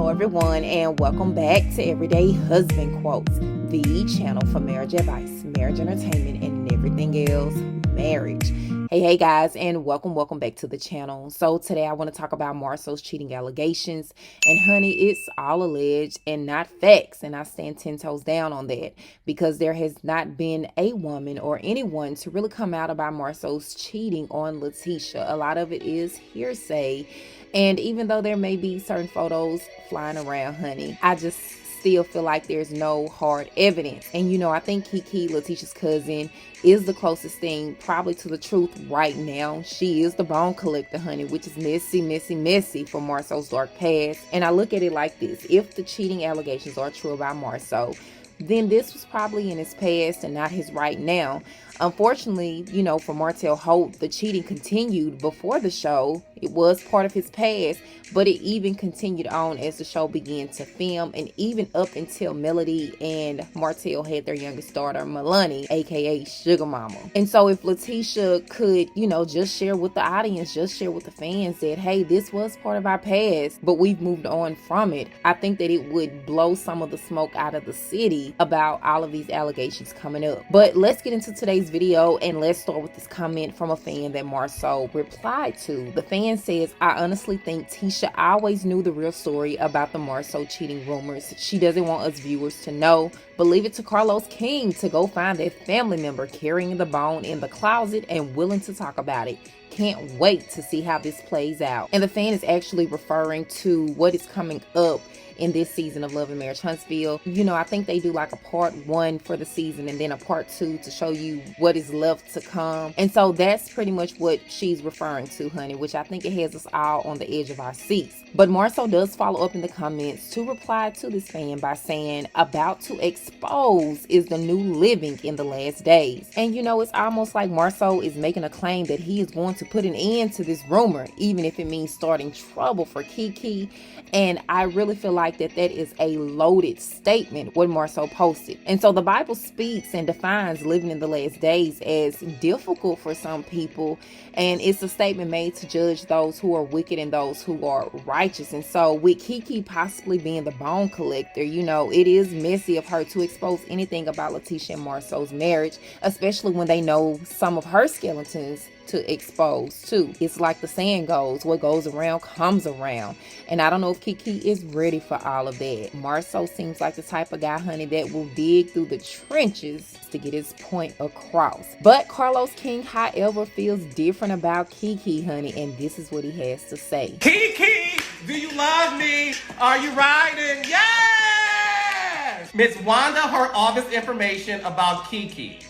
Hello everyone, and welcome back to Everyday Husband Quotes, the channel for marriage advice, marriage entertainment, and everything else marriage. Hey guys, and welcome back to the channel. So today I want to talk about Marsau's cheating allegations, and honey, it's all alleged and not facts, and I stand 10 toes down on that because there has not been a woman or anyone to really come out about Marsau's cheating on Latisha. A lot of it is hearsay, and even though there may be certain photos flying around, honey, I just still feel like there's no hard evidence. And you know, I think Keke, Latisha's cousin, is the closest thing probably to the truth right now. She is the bone collector, honey, which is messy for Marsau's dark past. And I look at it like this: if the cheating allegations are true about Marsau, then this was probably in his past and not his right now. Unfortunately, you know, for Martell Holt, the cheating continued before the show. It was part of his past, but it even continued on as the show began to film, and even up until Melody and Martell had their youngest daughter, Melanie, aka Sugar Mama. And so if Latisha could, you know, just share with the audience, just share with the fans that, hey, this was part of our past, but we've moved on from it, I think that it would blow some of the smoke out of the city about all of these allegations coming up. But let's get into today's video, and let's start with this comment from a fan that Marsau replied to. The fan says, "I honestly think Tisha always knew the real story about the Marsau cheating rumors. She doesn't want us viewers to know, but leave it to Carlos King to go find that family member carrying the bone in the closet and willing to talk about it. Can't wait to see how this plays out." And the fan is actually referring to what is coming up in this season of Love and Marriage Huntsville. You know, I think they do like a part 1 for the season and then a part 2 to show you what is left to come. And so that's pretty much what she's referring to, honey, which I think it has us all on the edge of our seats. But Marsau does follow up in the comments to reply to this fan by saying, "About to expose is the new living in the last days." And you know, it's almost like Marsau is making a claim that he is going to put an end to this rumor, even if it means starting trouble for Keke. And I really feel like that is a loaded statement what Marsau posted. And so the Bible speaks and defines living in the last days as difficult for some people, and it's a statement made to judge those who are wicked and those who are righteous. And so with Keke possibly being the bone collector, you know, it is messy of her to expose anything about Latisha and Marsau's marriage, especially when they know some of her skeletons to expose too. It's like the saying goes, what goes around comes around. And I don't know if Keke is ready for all of that. Marsau seems like the type of guy, honey, that will dig through the trenches to get his point across. But Carlos King, however, feels different about Keke, honey, and this is what he has to say. "Keke, do you love me? Are you riding? Yes!" Miss Wanda heard all this information about Keke,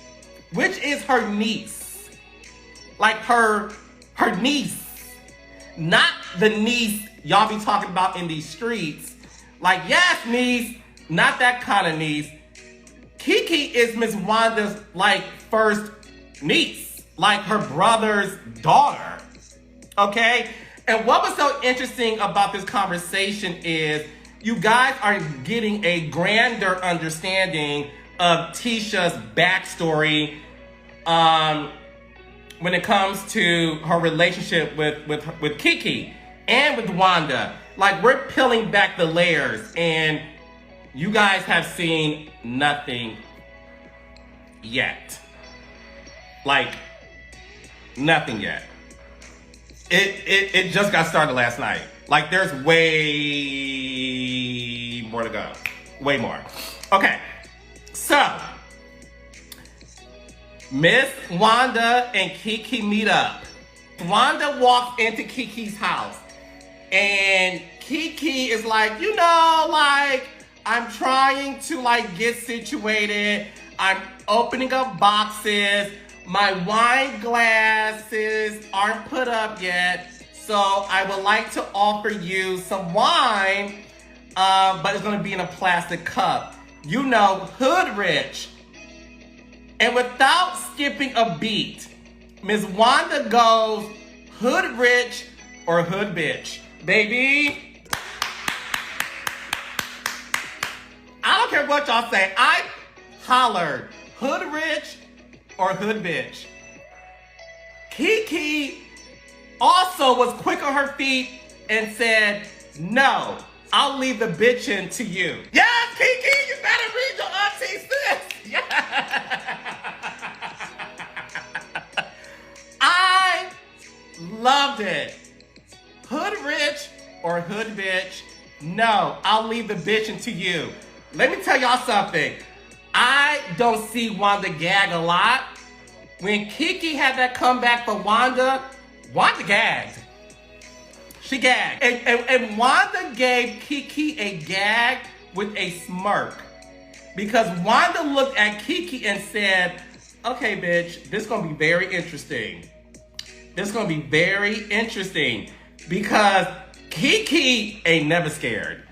which is her niece. Like her niece, not the niece y'all be talking about in these streets. Like, yes, niece, not that kind of niece. Keke is Miss Wanda's like first niece, like her brother's daughter. Okay? And what was so interesting about this conversation is you guys are getting a grander understanding of Tisha's backstory when it comes to her relationship with Keke and with Wanda. Like, we're peeling back the layers, and you guys have seen nothing yet. Like, nothing yet. It just got started last night. Like, there's way more to go. Way more. Okay, so Miss Wanda and Keke meet up. Wanda walks into Keke's house, and Keke is like, you know, like, I'm trying to like get situated. I'm opening up boxes. My wine glasses aren't put up yet, so I would like to offer you some wine, but it's gonna be in a plastic cup. You know, hood rich. And without skipping a beat, Miss Wanda goes, hood rich or hood bitch. Baby, I don't care what y'all say. I hollered, hood rich or hood bitch. Keke also was quick on her feet and said, no, I'll leave the bitchin' to you. Yes, Kiki, you better read your auntie, sis. Yeah. I loved it. Hood rich or hood bitch? No, I'll leave the bitchin' to you. Let me tell y'all something. I don't see Wanda gag a lot. When Kiki had that comeback for Wanda gagged. She gagged. And Wanda gave Kiki a gag with a smirk. Because Wanda looked at Kiki and said, okay, bitch, this is going to be very interesting. This is going to be very interesting. Because Kiki ain't never scared.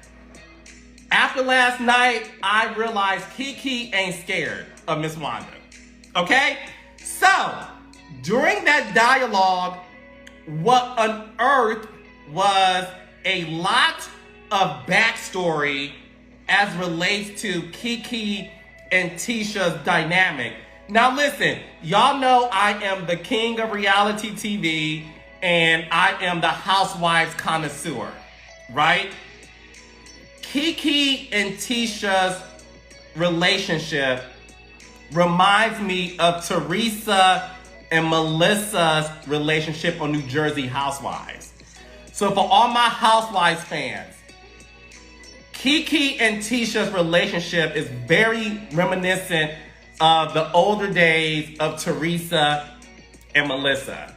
After last night, I realized Kiki ain't scared of Miss Wanda. Okay? So, during that dialogue, what unearthed was a lot of backstory as relates to Kiki and Tisha's dynamic. Now listen, y'all know I am the king of reality TV and I am the housewives connoisseur, right? Kiki and Tisha's relationship reminds me of Teresa and Melissa's relationship on New Jersey Housewives. So for all my Housewives fans, Kiki and Tisha's relationship is very reminiscent of the older days of Teresa and Melissa.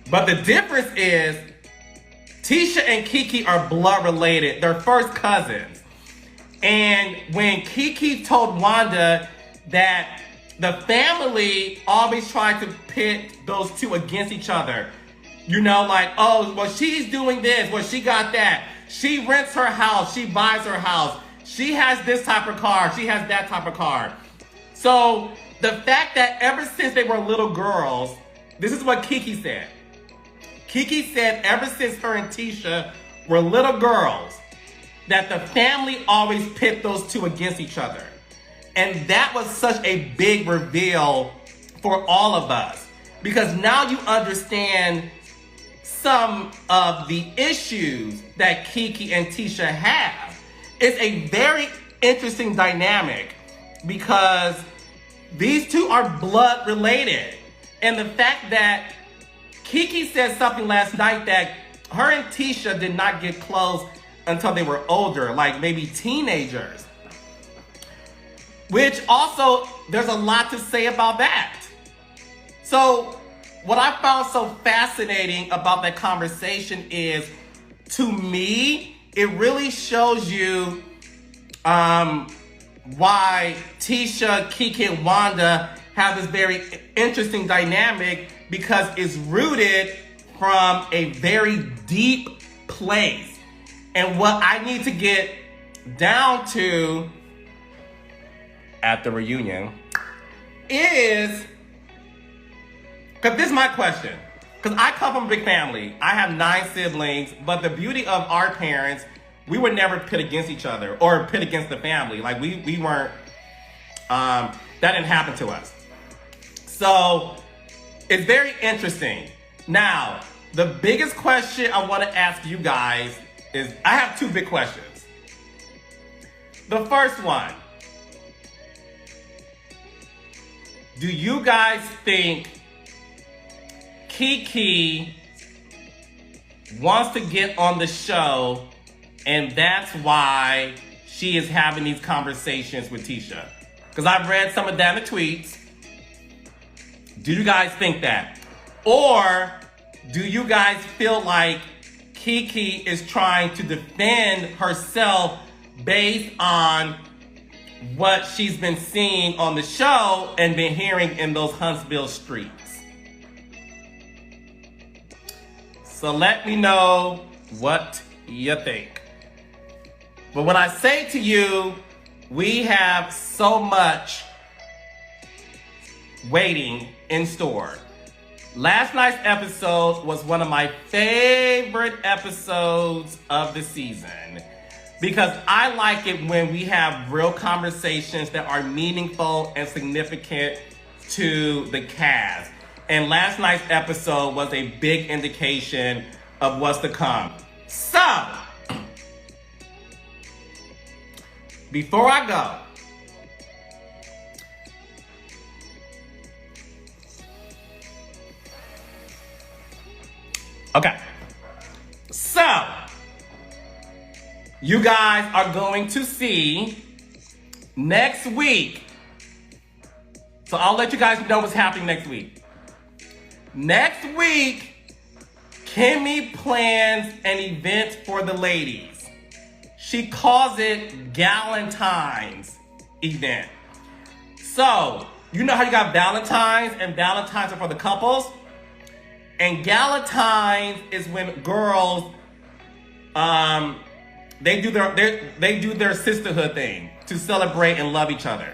But the difference is Tisha and Kiki are blood related. They're first cousins. And when Kiki told Wanda that the family always tried to pit those two against each other. You know, like, oh, well, she's doing this, well, she got that. She rents her house, she buys her house. She has this type of car, she has that type of car. So the fact that ever since they were little girls, this is what Kiki said. Kiki said ever since her and Tisha were little girls, that the family always pit those two against each other. And that was such a big reveal for all of us. Because now you understand some of the issues that Kiki and Tisha have. It's a very interesting dynamic because these two are blood related. And the fact that Kiki said something last night that her and Tisha did not get close until they were older, like maybe teenagers. Which also, there's a lot to say about that. So, what I found so fascinating about that conversation is, to me, it really shows you why Tisha, Keke, and Wanda have this very interesting dynamic because it's rooted from a very deep place. And what I need to get down to at the reunion is, because this is my question, because I come from a big family. I have 9 siblings, but the beauty of our parents, we were never pit against each other or pit against the family. Like we weren't, that didn't happen to us. So it's very interesting. Now, the biggest question I want to ask you guys is, I have 2 big questions. The first one, do you guys think Kiki wants to get on the show and that's why she is having these conversations with Tisha? Because I've read some of that in the tweets. Do you guys think that? Or do you guys feel like Kiki is trying to defend herself based on what she's been seeing on the show and been hearing in those Huntsville streets? So let me know what you think. But when I say to you, we have so much waiting in store. Last night's episode was one of my favorite episodes of the season because I like it when we have real conversations that are meaningful and significant to the cast. And last night's episode was a big indication of what's to come. So, before I go, okay, so you guys are going to see next week. So I'll let you guys know what's happening next week. Next week, Kimmy plans an event for the ladies. She calls it Galentine's event. So, you know how you got Valentine's, and Valentine's are for the couples? And Galentine's is when girls, they do their sisterhood thing to celebrate and love each other.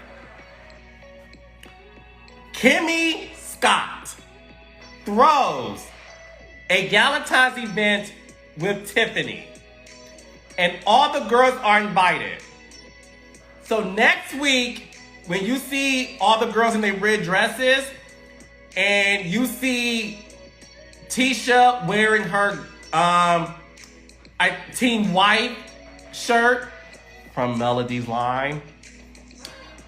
Kimmy Scott throws a Galentine's event with Tiffany, and all the girls are invited. So next week, when you see all the girls in their red dresses, and you see Tisha wearing her Team White shirt from Melody's line,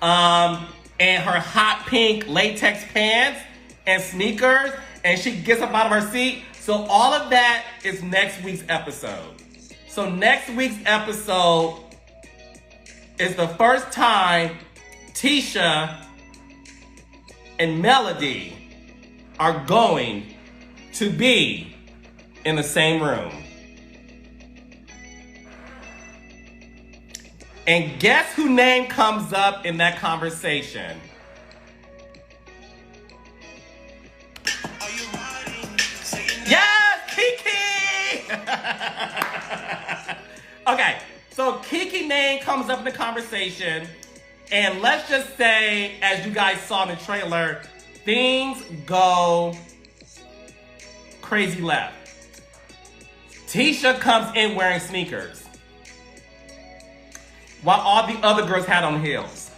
and her hot pink latex pants and sneakers, and she gets up out of her seat. So all of that is next week's episode. So next week's episode is the first time Tisha and Melody are going to be in the same room. And guess whose name comes up in that conversation? Yes, Keke! Okay, so Keke name comes up in the conversation, and let's just say, as you guys saw in the trailer, things go crazy left. Tisha comes in wearing sneakers, while all the other girls had on heels.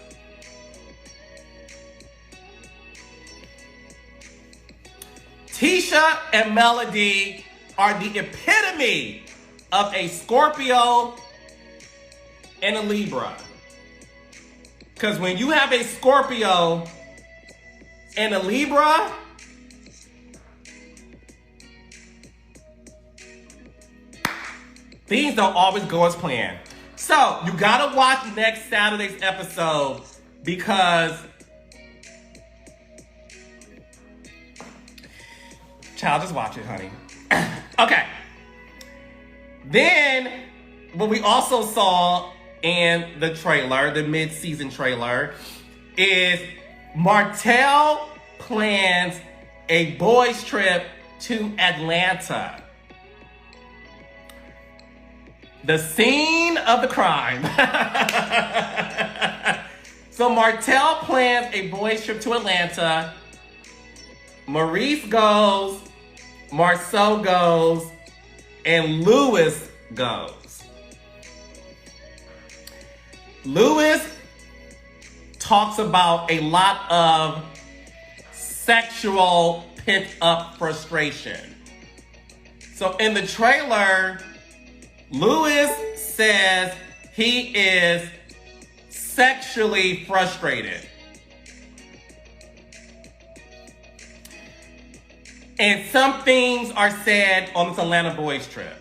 Tisha and Melody are the epitome of a Scorpio and a Libra. Because when you have a Scorpio and a Libra, things don't always go as planned. So, you gotta watch next Saturday's episode because, child, just watch it, honey. Okay. Then, what we also saw in the trailer, the mid-season trailer, is Martell plans a boys' trip to Atlanta. The scene of the crime. So Martell plans a boys' trip to Atlanta. Maurice goes, Marsau goes, and Lewis goes. Lewis talks about a lot of sexual pent-up frustration. So in the trailer, Lewis says he is sexually frustrated. And some things are said on this Atlanta boys trip.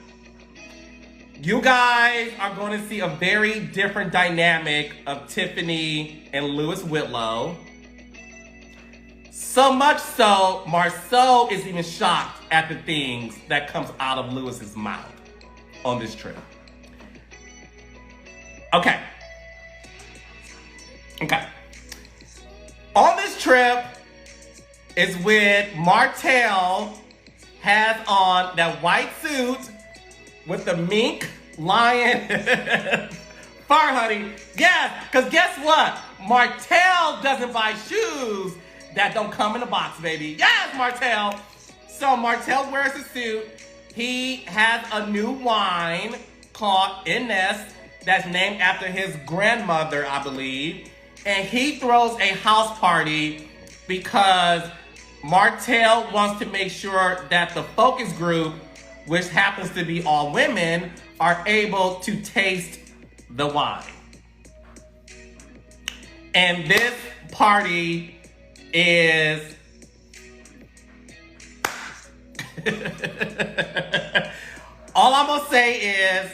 You guys are going to see a very different dynamic of Tiffany and Lewis Whitlow. So much so, Marsau is even shocked at the things that comes out of Lewis's mouth on this trip. Okay. On this trip is when Martell has on that white suit with the mink lion fur, honey. Yes, because guess what? Martell doesn't buy shoes that don't come in a box, baby. Yes, Martell. So Martell wears a suit. He has a new wine called Ines that's named after his grandmother, I believe. And he throws a house party because Martell wants to make sure that the focus group, which happens to be all women, are able to taste the wine. And this party is all I'm gonna say is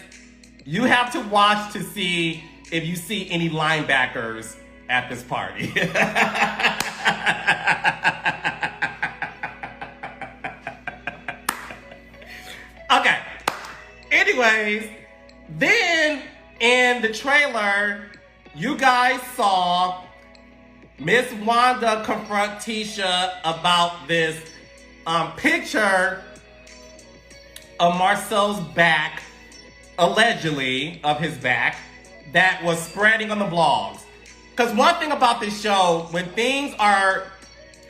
you have to watch to see if you see any linebackers at this party. Okay. Anyways, then in the trailer, you guys saw Miss Wanda confront Tisha about this picture of Marsau's back, allegedly of his back, that was spreading on the blogs. Because one thing about this show, when things are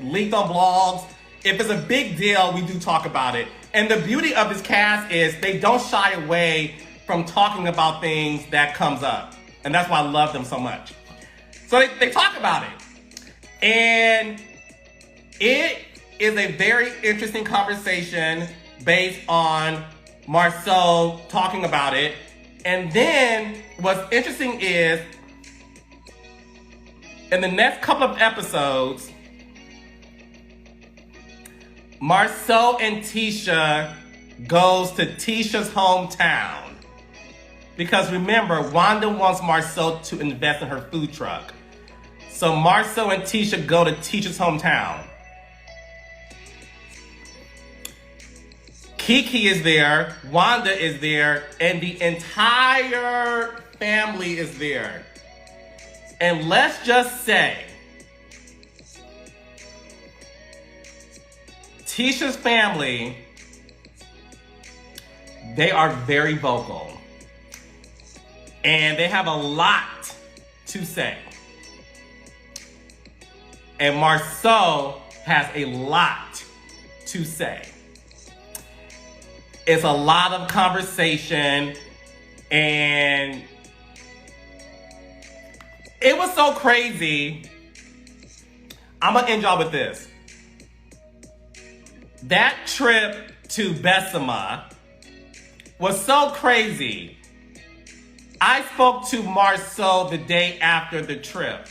leaked on blogs, if it's a big deal, we do talk about it. And the beauty of this cast is they don't shy away from talking about things that comes up. And that's why I love them so much. So they talk about it. And it is a very interesting conversation based on Marsau talking about it. And then what's interesting is in the next couple of episodes, Marsau and Tisha goes to Tisha's hometown. Because remember, Wanda wants Marsau to invest in her food truck. So Marsau and Tisha go to Tisha's hometown. Kiki is there, Wanda is there, and the entire family is there. And let's just say, Tisha's family, they are very vocal. And they have a lot to say. And Marsau has a lot to say. It's a lot of conversation, and it was so crazy. I'm gonna end y'all with this. That trip to Bessemer was so crazy. I spoke to Marsau the day after the trip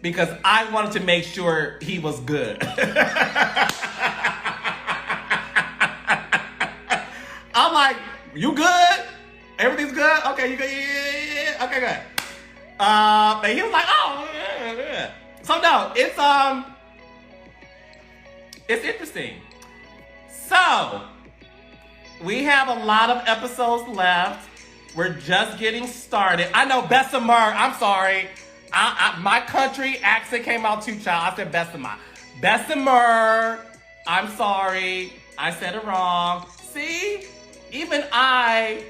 because I wanted to make sure he was good. I'm like, you good? Everything's good? Okay, you good? Yeah. Okay, good. But he was like, oh, yeah. So no, it's interesting. So, we have a lot of episodes left. We're just getting started. I know Bessemer, I'm sorry. My country accent came out too, child. I said Bessemer. Bessemer, I'm sorry. I said it wrong. See? Even I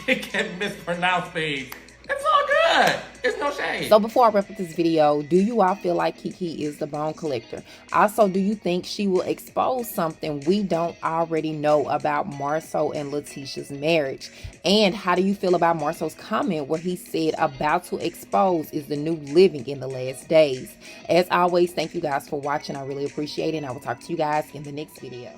can mispronounce things. It's all good. It's no shade. So before I wrap up this video, do you all feel like Kiki is the bone collector? Also, do you think she will expose something we don't already know about Marsau and Latisha's marriage? And how do you feel about Marsau's comment where he said about to expose is the new living in the last days? As always, thank you guys for watching. I really appreciate it. And I will talk to you guys in the next video.